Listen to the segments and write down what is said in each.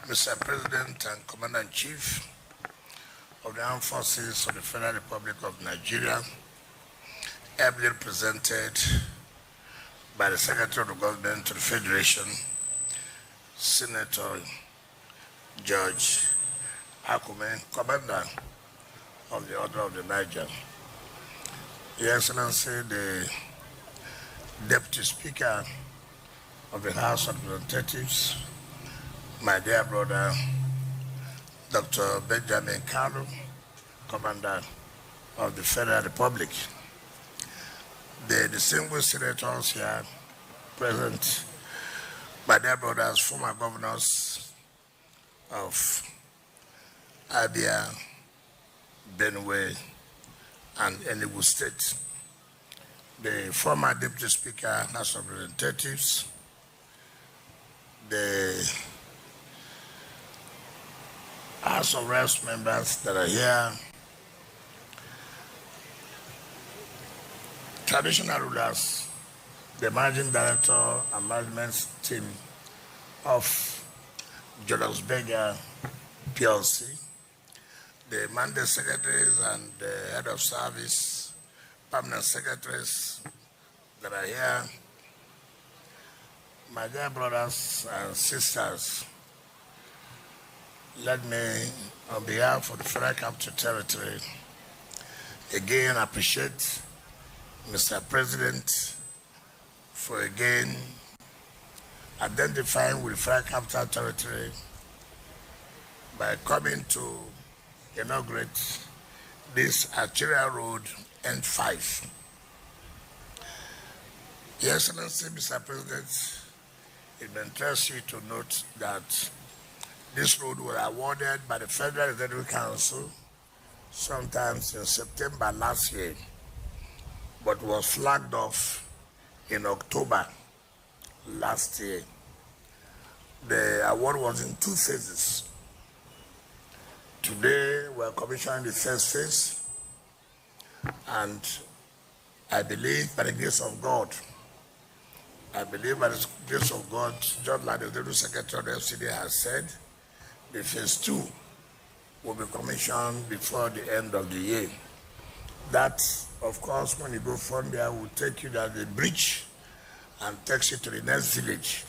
Mr. President and Commander-in-Chief of the Armed Forces of the Federal Republic of Nigeria, ably represented by the Secretary of the Government to the Federation, Senator George Akume, Commander of the Order of the Niger, Your Excellency, the Deputy Speaker of the House of Representatives, my dear brother, Dr. Benjamin Kalu, Commander of the Federal Republic, the distinguished senators here present, my dear brothers, former governors of Abia, Benue, and Enugu State, the former Deputy Speaker, House of Representatives, the House of Reps members that are here, traditional rulers, the managing director and management team of Julius Berger PLC, the mandate secretaries and the head of service, permanent secretaries that are here, my dear brothers and sisters, let me, on behalf of the Federal Capital Territory, again appreciate Mr. President for again identifying with the Federal Capital Territory by coming to inaugurate this Arterial Road N5. Your Excellency, Mr. President, it may interest you to note that this road was awarded by the Federal Executive Council sometimes in September last year, but was flagged off in October last year. The award was in 2 phases. Today, we're commissioning the first phase, and I believe by the grace of God, just like the Deputy Secretary of the FCT has said, the phase 2 will be commissioned before the end of the year. That, of course, when you go from there, will take you down the bridge and takes you to the next village.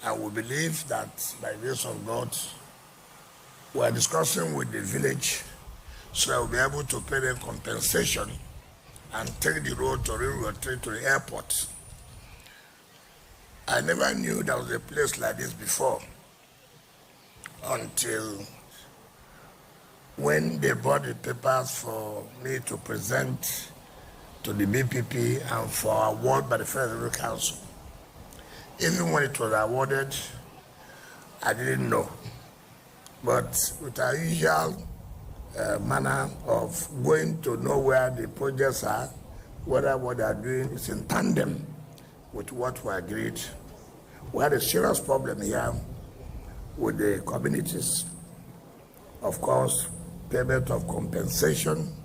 And we believe that by the grace of God, we are discussing with the village so that we'll be able to pay them compensation and take the road to railroad train to the airport. I never knew there was a place like this before until when they brought the papers for me to present to the BPP and for award by the Federal Council. Even when it was awarded, I didn't know. But with our usual manner of going to know where the projects are, whether what they are doing is in tandem with what we agreed. We had a serious problem here with the communities. Of course, payment of compensation.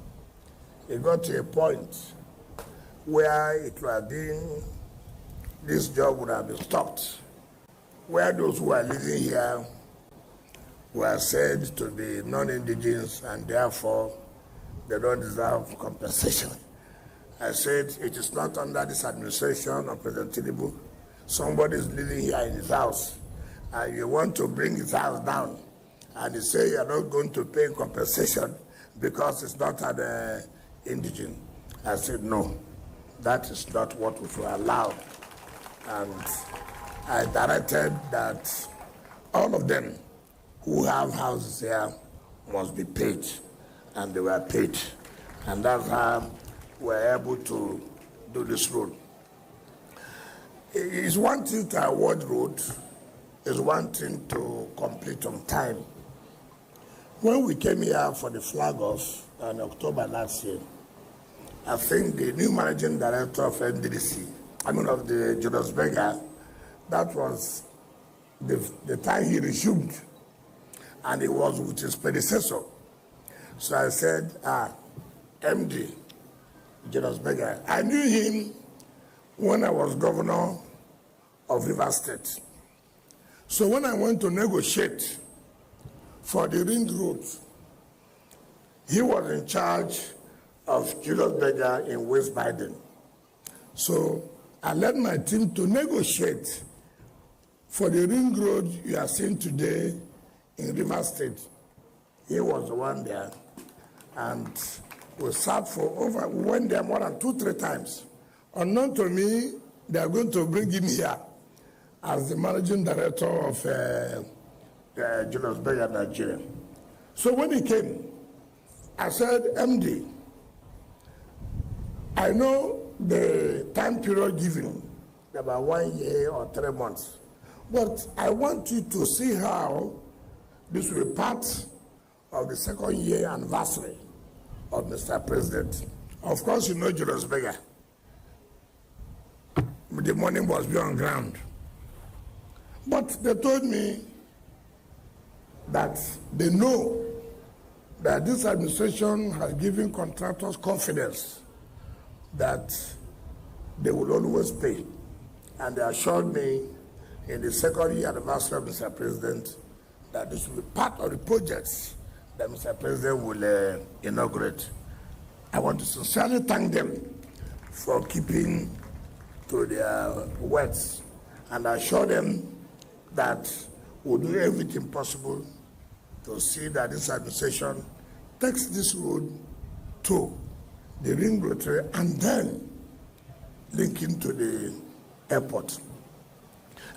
It got to a point where it would have been, this job would have been stopped, where those who are living here were said to be non-indigenous and therefore they don't deserve compensation. I said, it is not under this administration of President Tinubu. Somebody is living here in his house and you want to bring his house down and you say you're not going to pay compensation because it's not an indigent. I said, no, that is not what we should allow. And I directed that all of them who have houses here must be paid, and they were paid. And that's how we're able to do this road. It's one thing to award road, it's one thing to complete on time. When we came here for the flag off in October last year, I think the new managing director of NDDC, of the Julius Berger, that was the time he resumed, and it was with his predecessor. So I said, MD, Julius Berger, I knew him when I was governor of Rivers State. So when I went to negotiate for the ring road. He was in charge of Julius Berger in West Biden. So I led my team to negotiate for the ring road you are seeing today in Rivers State. He was the one there. And we sat we went there more than 2-3 times. Unknown to me, they are going to bring him here as the managing director of Julius Berger, Nigerian. So when he came, I said, MD, I know the time period given, about 1 year or 3 months, but I want you to see how this will be part of the 2nd year anniversary of Mr. President. Of course, you know Julius Berger. The money must be on ground. But they told me that they know that this administration has given contractors confidence that they will always pay. And they assured me in the 2nd year anniversary of Mr. President that this will be part of the projects that Mr. President will inaugurate. I want to sincerely thank them for keeping to their words and assure them that we'll do everything possible to see that this administration takes this road to the ring road and then link into the airport.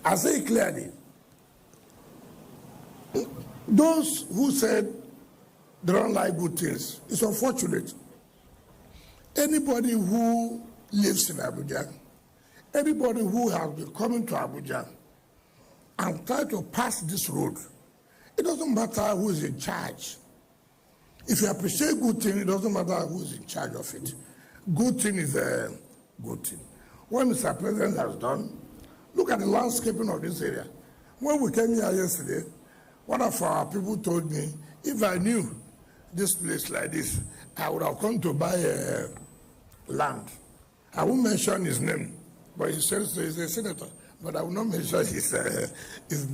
I say clearly, those who said they don't like good things, it's unfortunate. Anybody who lives in Abuja, anybody who has been coming to Abuja and try to pass this road, it doesn't matter who is in charge. If you appreciate good thing, it doesn't matter who is in charge of it. Good thing is a good thing. What Mr. President has done, look at the landscaping of this area. When we came here yesterday, one of our people told me, if I knew this place like this, I would have come to buy land. I won't mention his name, but he says he's a senator, but I will not mention his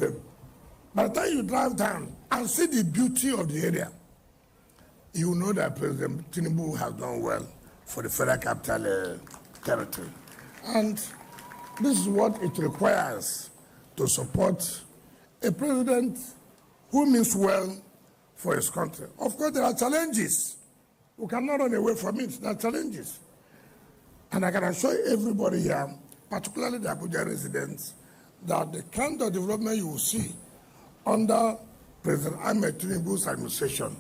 name. By the time you drive down and see the beauty of the area, you know that President Tinubu has done well for the Federal Capital Territory. And this is what it requires to support a president who means well for his country. Of course, there are challenges. We cannot run away from it. There are challenges. And I can assure everybody here, particularly the Abuja residents, that the kind of development you will see under President Ahmed Tinubu's administration,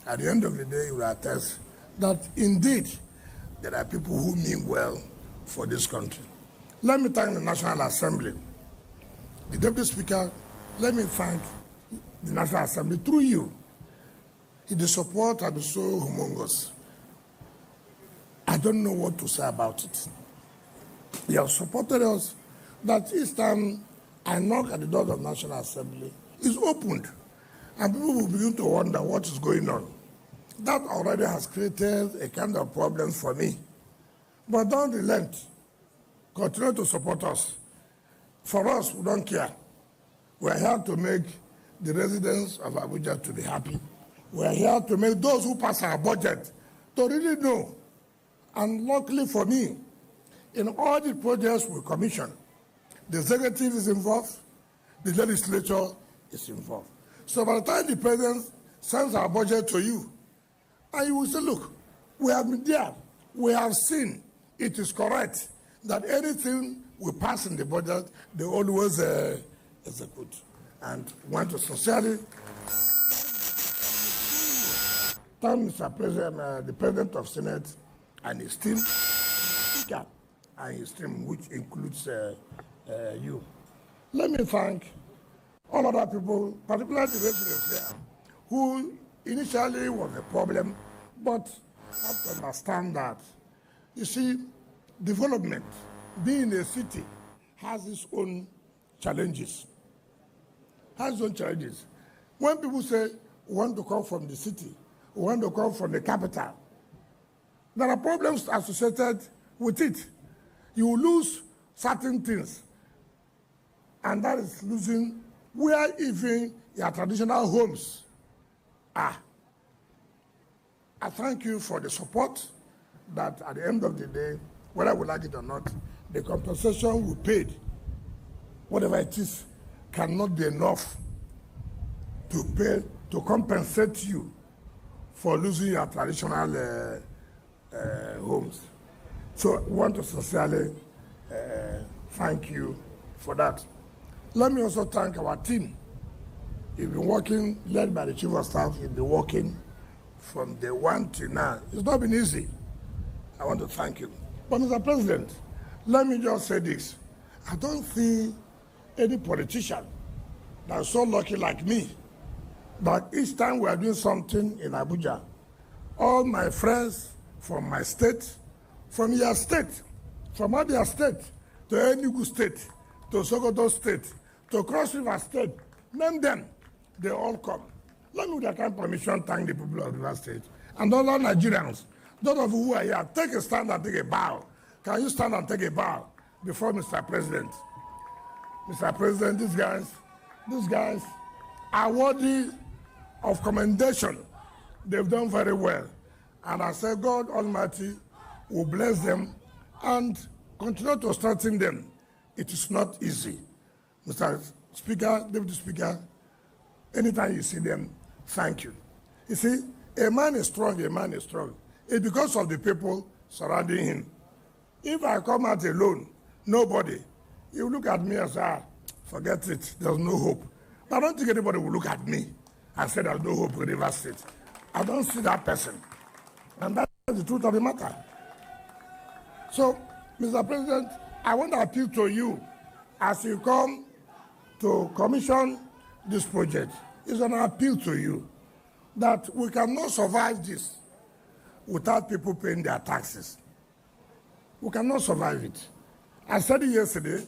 at the end of the day, you will attest that indeed there are people who mean well for this country. Let me thank the National Assembly. The Deputy Speaker, let me thank the National Assembly through you. The support has been so humongous. I don't know what to say about it. You have supported us that each time I knock at the door of National Assembly, it's opened. And people will begin to wonder what is going on. That already has created a kind of problem for me. But don't relent. Continue to support us. For us, we don't care. We are here to make the residents of Abuja to be happy. We are here to make those who pass our budget to really know. And luckily for me, in all the projects we commission, the executive is involved, the legislature is involved. So by the time the president sends our budget to you, and you will say, look, we have been there, we have seen, it is correct that anything we pass in the budget, they always execute. And want to sincerely thank Mr. President, the President of Senate, and his team, and his team, which includes you. Let me thank all other people, particularly the residents here, who initially was a problem, but have to understand that, you see, development, being a city, has its own challenges. When people say, we want to come from the city, we want to come from the capital, there are problems associated with it. You lose certain things, and that is losing where even your traditional homes I thank you for the support that at the end of the day, whether we like it or not, the compensation we paid, whatever it is, cannot be enough to compensate you for losing your traditional homes. So we want to sincerely thank you for that. Let me also thank our team. You've been working, led by the Chief of Staff, you've been working from day one till now. It's not been easy. I want to thank you. But Mr. President, let me just say this. I don't see any politician that's so lucky like me that each time we are doing something in Abuja, all my friends from my state, from your state, from Abia State, to Enugu State, to Sokoto State, to Cross River State, name them, they all come. Let me, with that kind of permission, thank the people of River State and all our Nigerians. Those of you who are here, take a stand and take a bow. Can you stand and take a bow before Mr. President? Mr. President, these guys are worthy of commendation. They've done very well. And I say God Almighty will bless them and continue to strengthen them. It is not easy. Mr. Speaker, Deputy Speaker, anytime you see them, thank you. You see, a man is strong, a man is strong. It's because of the people surrounding him. If I come out alone, nobody, you look at me and say, forget it, there's no hope. But I don't think anybody will look at me and say there's no hope in River State. I don't see that person. And that's the truth of the matter. So, Mr. President, I want to appeal to you as you come to commission this project. It's an appeal to you that we cannot survive this without people paying their taxes. We cannot survive it. I said it yesterday,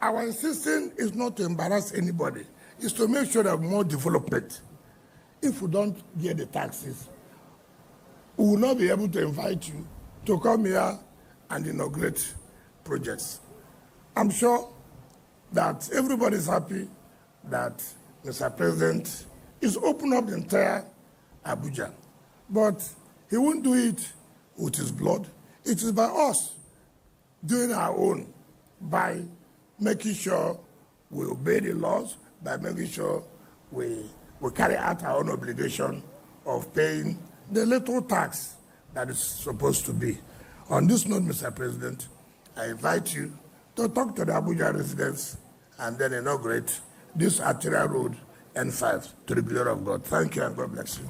our insistence is not to embarrass anybody. It's to make sure that more development. If we don't get the taxes, we will not be able to invite you to come here and inaugurate projects. I'm sure that everybody is happy that Mr. President is opening up the entire Abuja. But he won't do it with his blood. It is by us doing our own, by making sure we obey the laws, by making sure we carry out our own obligation of paying the little tax that is supposed to be. On this note, Mr. President, I invite you to talk to the Abuja residents and then inaugurate this Arterial Road N5 to the glory of God. Thank you and God bless you.